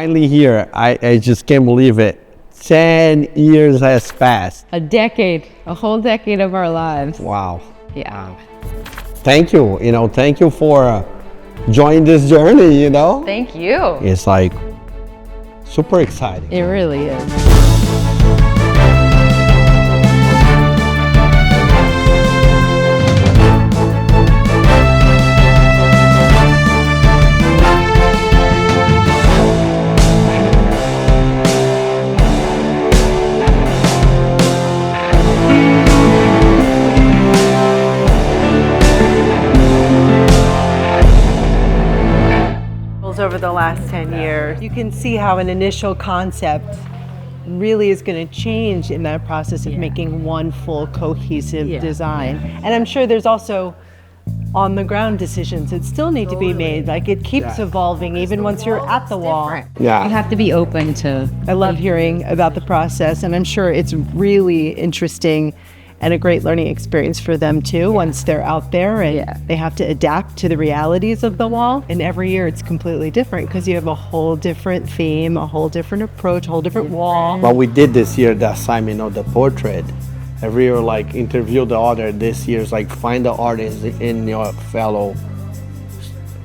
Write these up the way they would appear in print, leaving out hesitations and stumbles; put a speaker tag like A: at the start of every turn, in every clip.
A: finally here. I just can't believe it. 10 years has passed.
B: A decade, a whole decade of our lives.
A: Wow.
B: Yeah.
A: Wow. Thank you. Thank you for joining this journey,
B: Thank you.
A: It's like super exciting.
B: It really is.
C: Over the last 10 years, you can see how an initial concept really is going to change in that process of making one full cohesive design. And I'm sure there's also on the ground decisions that still need to be made. Like it keeps evolving even once you're at the wall.
A: Yeah.
B: You have to be open to.
C: I love hearing about the process, and I'm sure it's really interesting and a great learning experience for them too once they're out there and they have to adapt to the realities of the wall. And every year it's completely different because you have a whole different theme, a whole different approach, a whole different wall.
A: What we did this year, the assignment of the portrait, every year like interview the author. This year's like find the artist in your fellow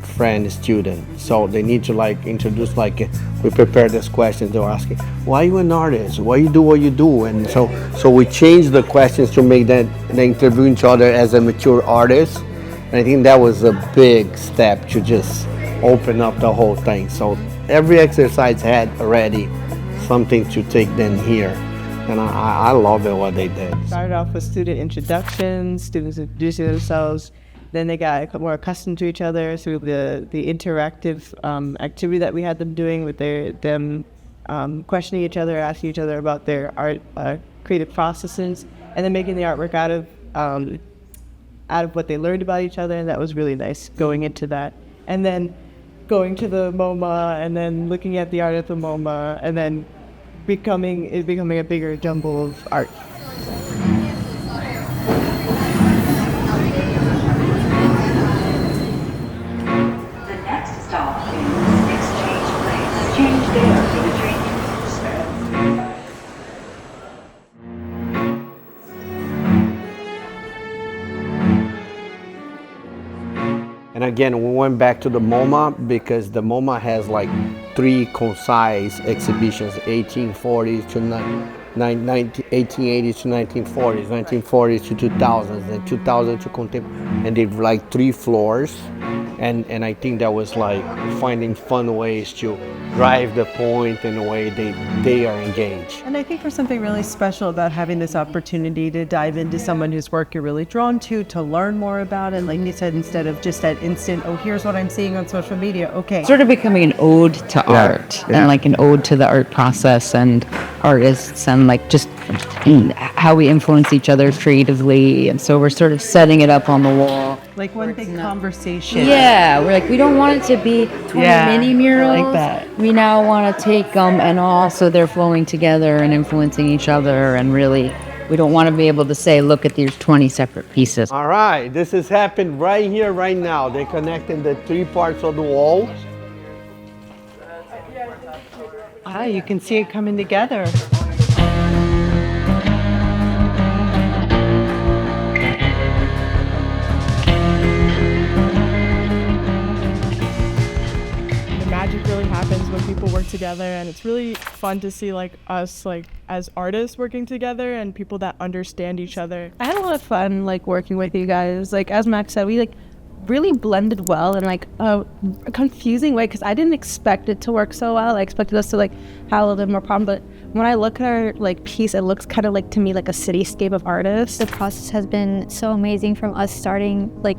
A: friend, student. So they need to like introduce, like we prepared this question. They were asking, why are you an artist? Why you do what you do? And so we changed the questions to make that they interview each other as a mature artist. And I think that was a big step to just open up the whole thing. So every exercise had already something to take them here. And I love it what they did.
C: Started off with student introductions, students introducing themselves. Then they got more accustomed to each other through the interactive activity that we had them doing with them questioning each other, asking each other about their art creative processes, and then making the artwork out of what they learned about each other. And that was really nice going into that. And then going to the MoMA and then looking at the art at the MoMA and then becoming a bigger jumble of art.
A: And again, we went back to the MoMA because the MoMA has like 3 concise exhibitions, 1840s to 1880s to 1940s, 1940s to 2000s, and 2000 to contemporary. And they've like 3 floors. And I think that was like finding fun ways to drive the point in a way they are engaged.
C: And I think there's something really special about having this opportunity to dive into someone whose work you're really drawn to learn more about it. Like you said, instead of just that instant, oh, here's what I'm seeing on social media, okay.
B: Sort of becoming an ode to art and like an ode to the art process and artists and like just how we influence each other creatively. And so we're sort of setting it up on the wall.
C: Like one big conversation.
B: Yeah, we're like, we don't want it to be 20 mini murals.
C: Like that.
B: We now want to take them and also they're flowing together and influencing each other. And really, we don't want to be able to say, look at these 20 separate pieces.
A: All right, this has happened right here, right now. They're connecting the 3 parts of the wall.
C: You can see it coming together.
D: Magic really happens when people work together, and it's really fun to see like us like as artists working together and people that understand each other.
E: I had a lot of fun like working with you guys. Like as Max said, we like really blended well in like a confusing way because I didn't expect it to work so well. I expected us to like have a little bit more problem, but when I look at our like piece, it looks kind of like to me like a cityscape of artists.
F: The process has been so amazing from us starting like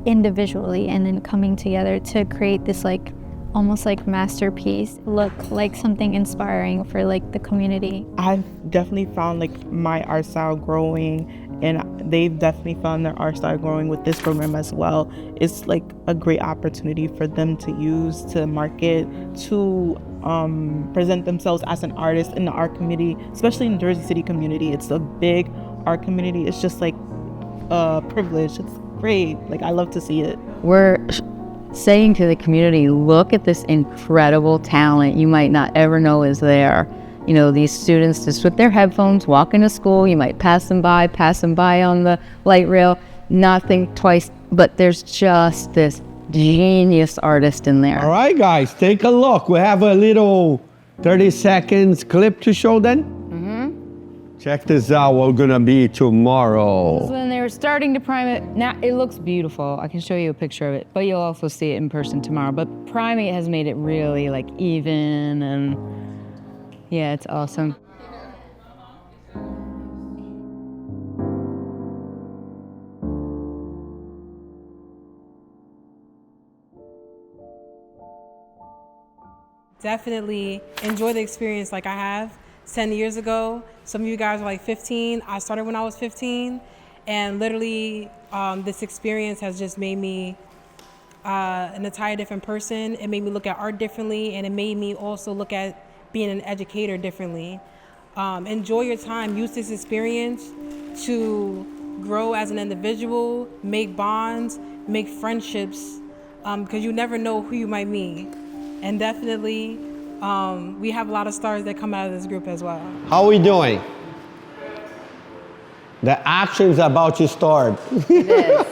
F: individually and then coming together to create this like almost like masterpiece, look like something inspiring for like the community.
D: I've definitely found like my art style growing, and they've definitely found their art style growing with this program as well. It's like a great opportunity for them to use, to market, to present themselves as an artist in the art community, especially in Jersey City community. It's a big art community. It's just like a privilege. It's great. Like I love to see it.
B: We're saying to the community, look at this incredible talent you might not ever know is there. You know, these students just with their headphones walking to school, you might pass them by on the light rail, not think twice, but there's just this genius artist in there.
A: All right, guys, take a look. We have a little 30 seconds clip to show then. Check this out, we're gonna be tomorrow.
B: When they were starting to prime it, now it looks beautiful. I can show you a picture of it, but you'll also see it in person tomorrow. But priming it has made it really like even, and yeah, it's awesome.
G: Definitely enjoy the experience like I have. 10 years ago, some of you guys were like 15. I started when I was 15, and literally this experience has just made me an entire different person. It made me look at art differently, and it made me also look at being an educator differently. Enjoy your time, use this experience to grow as an individual, make bonds, make friendships, because you never know who you might meet. And definitely, we have a lot of stars that come out of this group as well.
A: How are we doing? The action's about to start.
B: It is.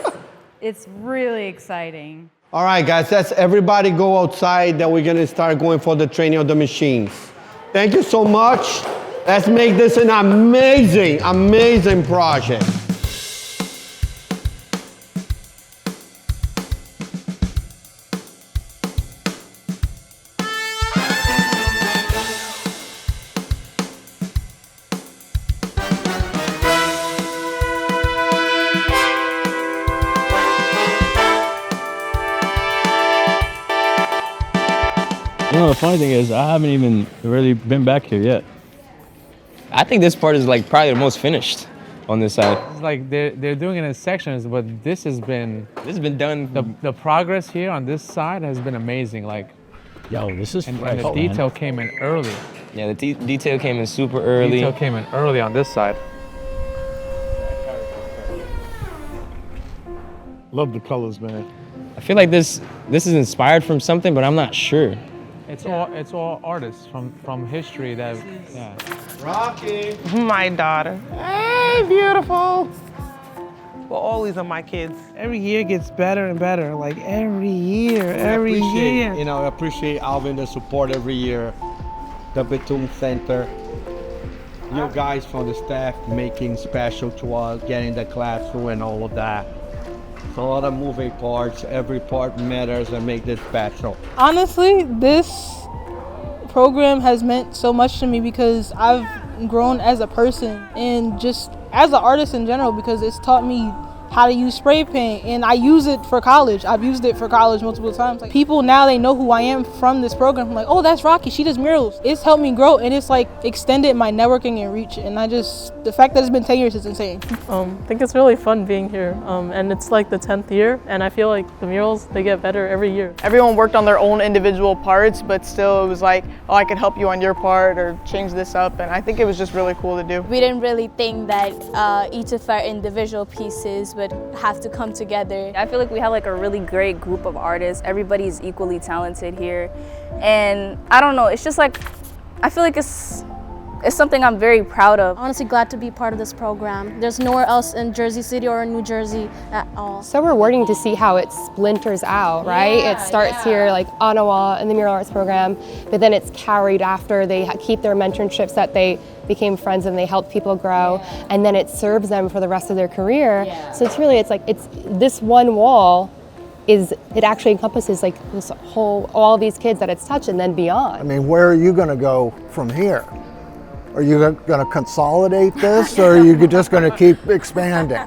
B: It's really exciting.
A: All right, guys, let's everybody go outside, then we're gonna start going for the training of the machines. Thank you so much. Let's make this an amazing, amazing project.
H: You know, the funny thing is, I haven't even really been back here yet.
I: I think this part is like probably the most finished on this side.
J: It's like they're doing it in sections, but this has been
I: done.
J: The progress here on this side has been amazing. Like,
H: Yo, this is
J: and
H: fresh,
J: the
H: man.
J: detail came in early.
I: Yeah, the detail came in super early.
J: Detail came in early on this side.
H: Love the colors, man.
I: I feel like this is inspired from something, but I'm not sure.
J: It's all artists from history that, yeah.
A: Rocky.
K: My daughter. Hey, beautiful. Well, all these are my kids. Every year gets better and better. Like every year, every year.
A: You know, I appreciate Alvin the support every year. The Batum Center. You guys from the staff making special to us, getting the classroom and all of that. It's a lot of moving parts. Every part matters and make this special.
E: Honestly, this program has meant so much to me because I've grown as a person and just as an artist in general, because it's taught me how to use spray paint, and I use it for college. I've used it for college multiple times. Like, people now, they know who I am from this program. I'm like, oh, that's Rocky, she does murals. It's helped me grow, and it's like extended my networking and reach, and the fact that it's been 10 years is insane.
L: I think it's really fun being here, and it's like the 10th year, and I feel like the murals, they get better every year.
M: Everyone worked on their own individual parts, but still it was like, oh, I could help you on your part or change this up, and I think it was just really cool to do.
N: We didn't really think that each of our individual pieces would have to come together.
O: I feel like we have like a really great group of artists. Everybody's equally talented here, and I don't know, it's just like, I feel like it's something I'm very proud of.
P: Honestly glad to be part of this program. There's nowhere else in Jersey City or in New Jersey at all.
Q: So we're working to see how it splinters out, right? It starts here like on a wall in the mural arts program, but then it's carried after they keep their mentorships that they became friends and they helped people grow, and then it serves them for the rest of their career. So it's this one wall it actually encompasses like this whole, all these kids that it's touched and then beyond.
R: I mean, where are you going to go from here? Are you going to consolidate this, or are you just going to keep expanding?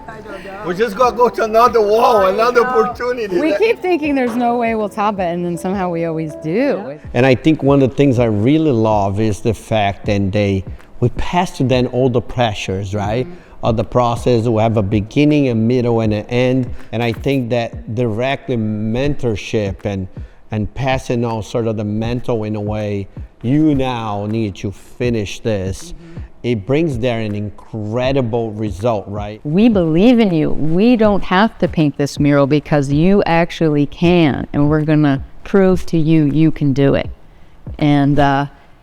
A: We're just going to go to another wall, another opportunity.
B: We keep thinking there's no way we'll top it, and then somehow we always do.
A: And I think one of the things I really love is the fact that we pass to them all the pressures, right? Of the process. We have a beginning, a middle, and an end. And I think that directly mentorship and passing on sort of the mental in a way, you now need to finish this it brings there an incredible result, right?
B: We believe in you. We don't have to paint this mural because you actually can, and we're gonna prove to you you can do it. And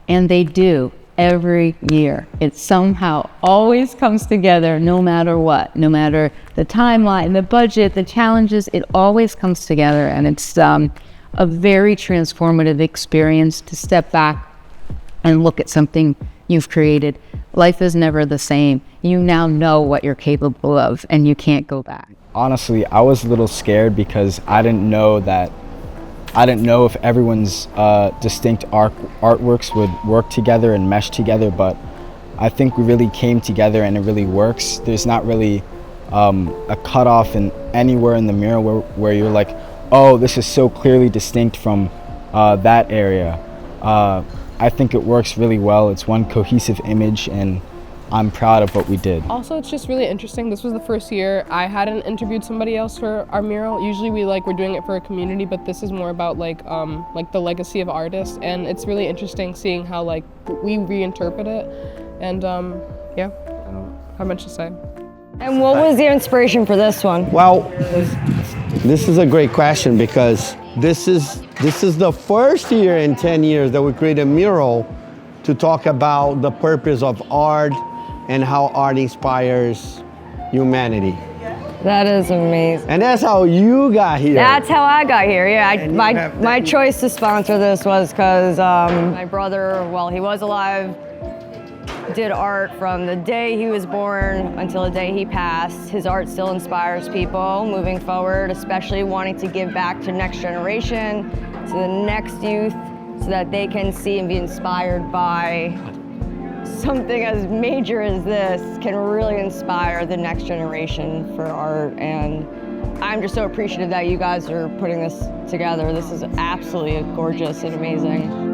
B: they do every year. It somehow always comes together, no matter what, no matter the timeline, the budget, the challenges. It always comes together, and it's a very transformative experience to step back and look at something you've created. Life is never the same. You now know what you're capable of, and you can't go back.
S: Honestly, I was a little scared because I didn't know if everyone's distinct artworks would work together and mesh together, but I think we really came together and it really works. There's not really a cutoff in anywhere in the mural where you're like, oh, this is so clearly distinct from that area. I think it works really well. It's one cohesive image, and I'm proud of what we did.
Q: Also, it's just really interesting. This was the first year I hadn't interviewed somebody else for our mural. Usually we're doing it for a community, but this is more about like the legacy of artists, and it's really interesting seeing how we reinterpret it. And yeah, I don't have much to say.
T: And what was the inspiration for this one?
A: Well, this is a great question because this is the first year in 10 years that we create a mural to talk about the purpose of art and how art inspires humanity.
T: That is amazing.
A: And that's how you got here.
T: That's how I got here, yeah. My choice to sponsor this was because my brother, while he was alive, did art from the day he was born until the day he passed. His art still inspires people moving forward, especially wanting to give back to next generation, to the next youth, so that they can see and be inspired by something as major as this can really inspire the next generation for art. And I'm just so appreciative that you guys are putting this together. This is absolutely gorgeous and amazing.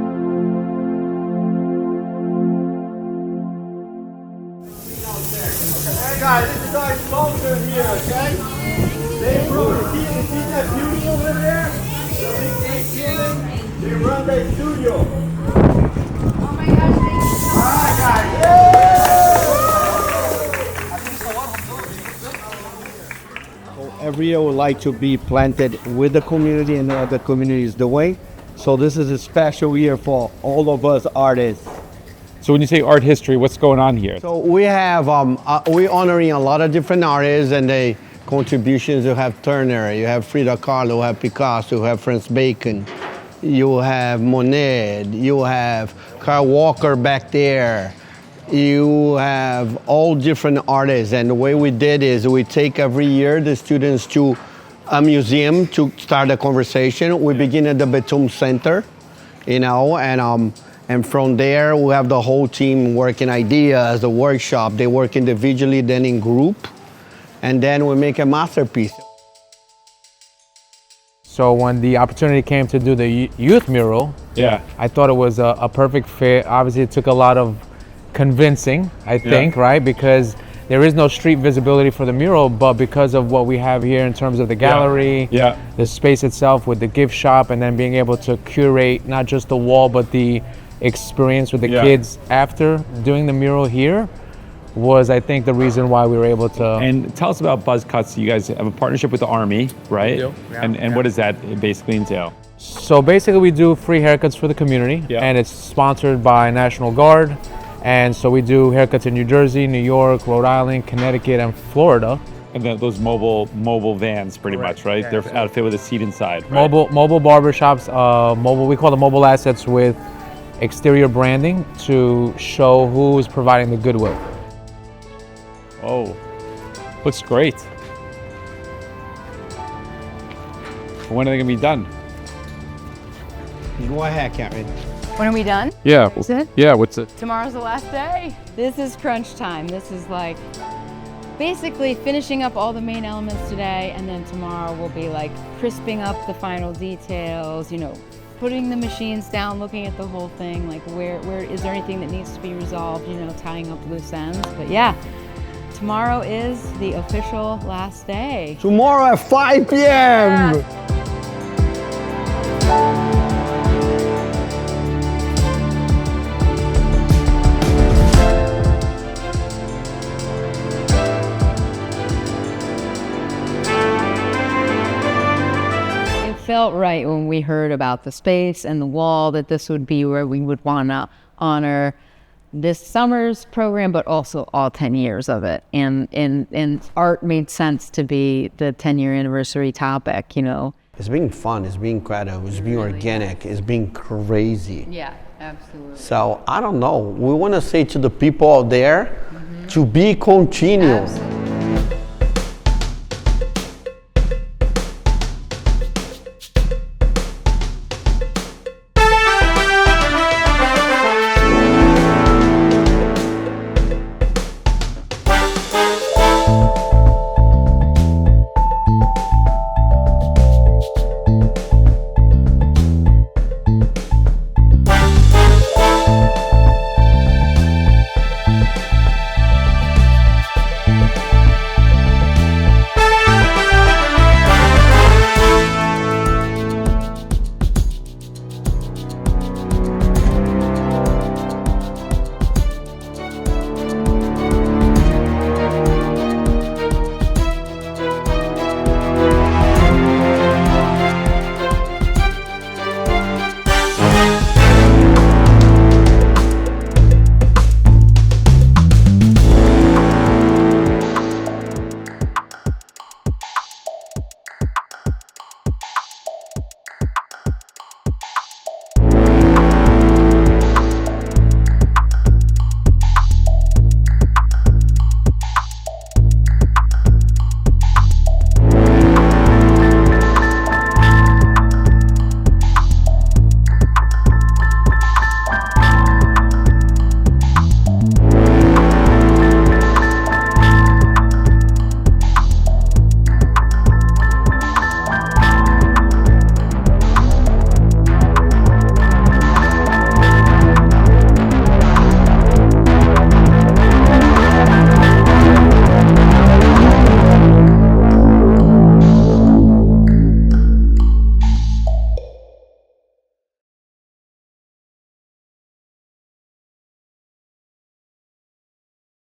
A: Hey guys, this is our sculpture here, okay? They see that beauty over there? The big big ceiling? They run the studio. Oh my gosh, thank you. Alright guys, so every year would like to be planted with the community and the community is doing. So this is a special year for all of us artists.
J: So when you say art history, what's going on here?
A: So we have, we're honoring a lot of different artists and the contributions. You have Turner, you have Frida Kahlo, you have Picasso, you have Francis Bacon, you have Monet, you have Kyle Walker back there. You have all different artists, and the way we did is we take every year the students to a museum to start a conversation. We begin at the Betum Center, and from there, we have the whole team working ideas, the workshop. They work individually, then in group, and then we make a masterpiece.
J: So when the opportunity came to do the youth mural, I thought it was a perfect fit. Obviously, it took a lot of convincing, I think, right? Because there is no street visibility for the mural, but because of what we have here in terms of the gallery, the space itself with the gift shop, and then being able to curate not just the wall, but the experience with the kids after doing the mural here was, I think, the reason why we were able to.
U: And tell us about Buzz Cuts. You guys have a partnership with the Army, right? And what does that basically entail?
J: So basically we do free haircuts for the community, and it's sponsored by National Guard. And so we do haircuts in New Jersey, New York, Rhode Island, Connecticut, and Florida.
U: And then those mobile vans, pretty much, right? They're outfitted with a seat inside. Right?
J: Mobile barbershops, we call them mobile assets with exterior branding to show who is providing the goodwill.
U: Oh, looks great. When are they gonna be done?
A: Go ahead, Catherine.
B: When are we done?
U: Yeah.
B: Is it?
U: Yeah, what's it?
B: Tomorrow's the last day. This is crunch time. This is like basically finishing up all the main elements today, and then tomorrow we'll be like crisping up the final details, putting the machines down, looking at the whole thing, like where is there anything that needs to be resolved, tying up loose ends. But yeah, tomorrow is the official last day.
A: Tomorrow at 5 p.m.
B: felt right when we heard about the space and the wall that this would be where we would want to honor this summer's program, but also all 10 years of it. And art made sense to be the 10-year anniversary topic, you know.
A: It's being fun, it's being creative, it's being organic, it's being crazy.
B: Yeah, absolutely.
A: So I don't know, we want to say to the people out there to be continuous.
B: Absolutely.